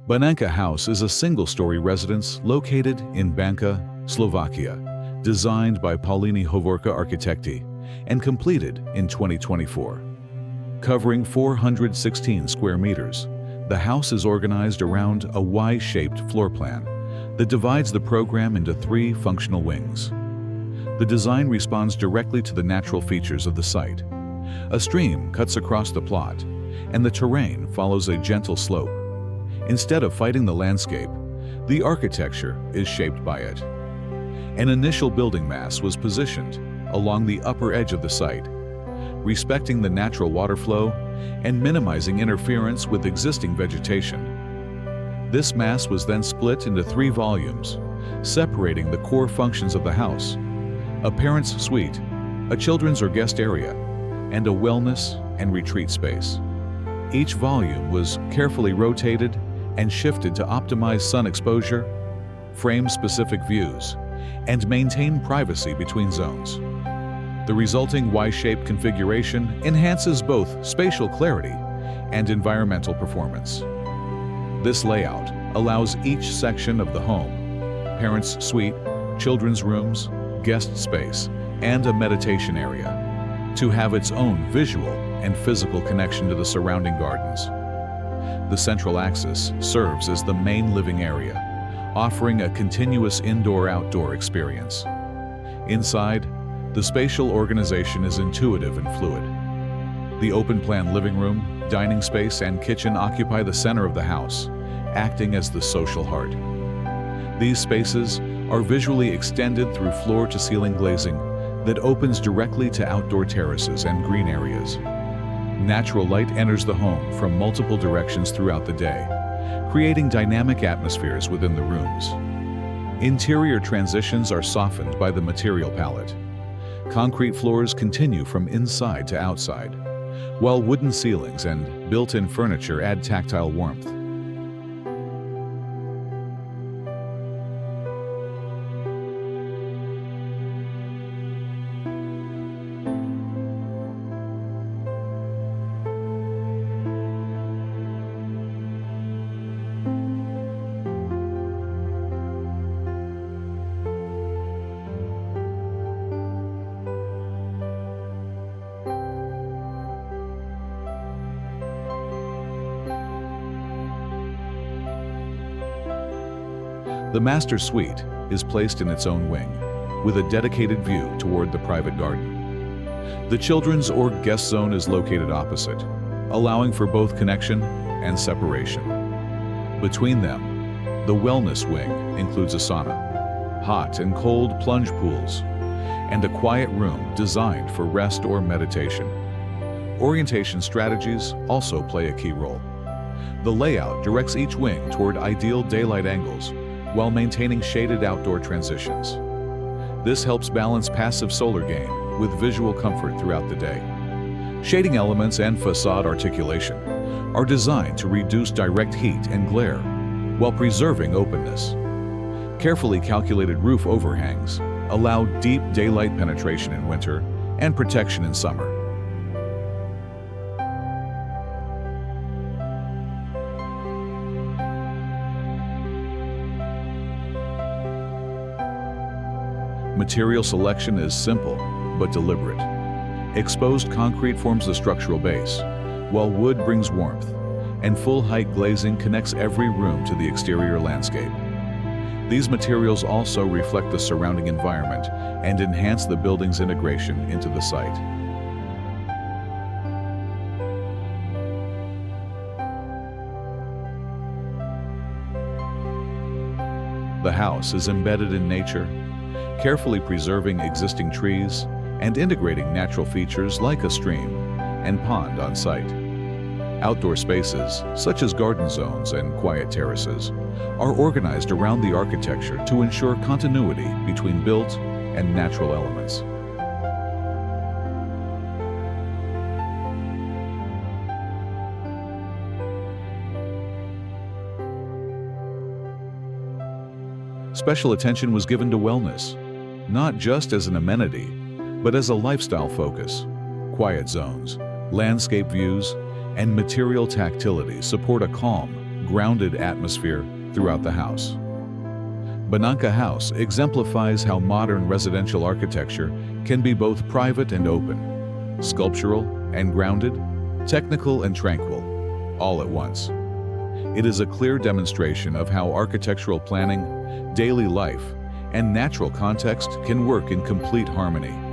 Banánka House is a single-story residence located in Banka, Slovakia, designed by Pauliny Hovorka Architekti and completed in 2024. Covering 416 square meters, the house is organized around a Y-shaped floor plan that divides the program into 3 functional wings. The design responds directly to the natural features of the site. A stream cuts across the plot, and the terrain follows a gentle slope. Instead of fighting the landscape, the architecture is shaped by it. An initial building mass was positioned along the upper edge of the site, respecting the natural water flow and minimizing interference with existing vegetation. This mass was then split into 3 volumes, separating the core functions of the house: a parent's suite, a children's or guest area, and a wellness and retreat space. Each volume was carefully rotated and shifted to optimize sun exposure, frame specific views, and maintain privacy between zones. The resulting Y-shaped configuration enhances both spatial clarity and environmental performance. This layout allows each section of the home, parent's suite, children's rooms, guest space, and a meditation area, to have its own visual and physical connection to the surrounding gardens. The central axis serves as the main living area, offering a continuous indoor-outdoor experience. Inside, the spatial organization is intuitive and fluid. The open-plan living room, dining space, and kitchen occupy the center of the house, acting as the social heart. These spaces are visually extended through floor-to-ceiling glazing that opens directly to outdoor terraces and green areas. Natural light enters the home from multiple directions throughout the day, creating dynamic atmospheres within the rooms. Interior transitions are softened by the material palette. Concrete floors continue from inside to outside, while wooden ceilings and built-in furniture add tactile warmth. The master suite is placed in its own wing, with a dedicated view toward the private garden. The children's or guest zone is located opposite, allowing for both connection and separation. Between them, the wellness wing includes a sauna, hot and cold plunge pools, and a quiet room designed for rest or meditation. Orientation strategies also play a key role. The layout directs each wing toward ideal daylight angles, while maintaining shaded outdoor transitions. This helps balance passive solar gain with visual comfort throughout the day. Shading elements and facade articulation are designed to reduce direct heat and glare while preserving openness. Carefully calculated roof overhangs allow deep daylight penetration in winter and protection in summer. Material selection is simple but deliberate. Exposed concrete forms the structural base, while wood brings warmth, and full-height glazing connects every room to the exterior landscape. These materials also reflect the surrounding environment and enhance the building's integration into the site. The house is embedded in nature, carefully preserving existing trees and integrating natural features like a stream and pond on site. Outdoor spaces, such as garden zones and quiet terraces, are organized around the architecture to ensure continuity between built and natural elements. Special attention was given to wellness, not just as an amenity, but as a lifestyle focus. Quiet zones, landscape views, and material tactility support a calm, grounded atmosphere throughout the house. Banánka House exemplifies how modern residential architecture can be both private and open, sculptural and grounded, technical and tranquil, all at once. It is a clear demonstration of how architectural planning, daily life, and natural context can work in complete harmony.